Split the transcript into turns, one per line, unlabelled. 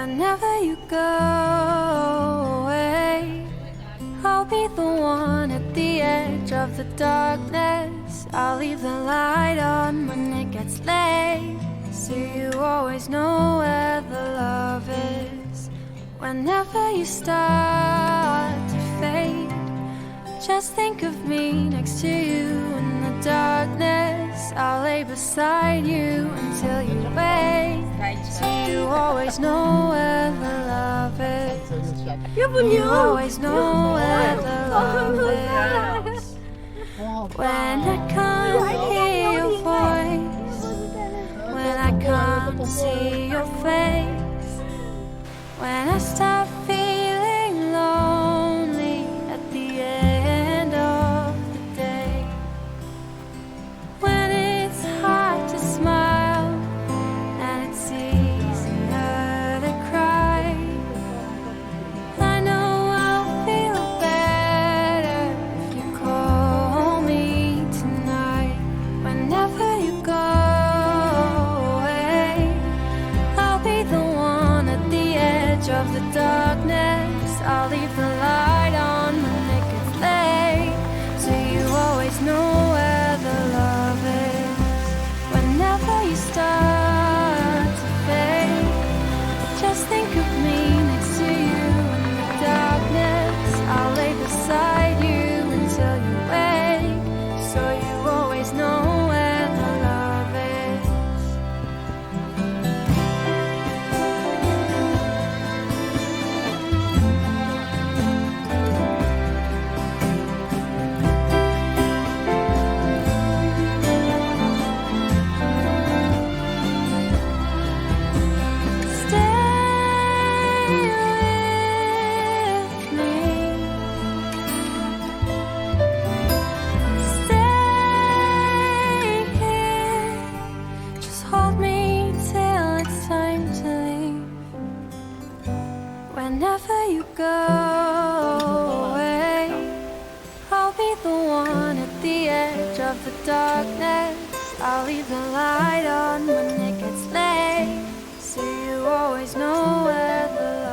Whenever you go away, I'll be the one at the edge of the darkness. I'll leave the light on when it gets late, so you always know where the love is. Whenever you start to fade, just think of me next to you in the darkness. I'll lay beside you until you wake, so you always know where the love is. You always know where the love is. When I can't hear your voice, when I can't see your face, when I start feeling lonely at the end of the day, when it's hard to smile and it's easier to cry, I know I'll feel better if you call me tonight. Whenever you go away, I'll be the one at the edge of the darkness. I'll leave the light on when it gets late, so you always know where the love is. Whenever you start to fade, just think of me next to you in the darkness. I'll lay beside you until you wake, so you always know where the love is. Stay here, just hold me till it's time to leave. Whenever you go away, I'll be the one at the edge of the darkness. I'll leave the light on when it gets late, so you always know where the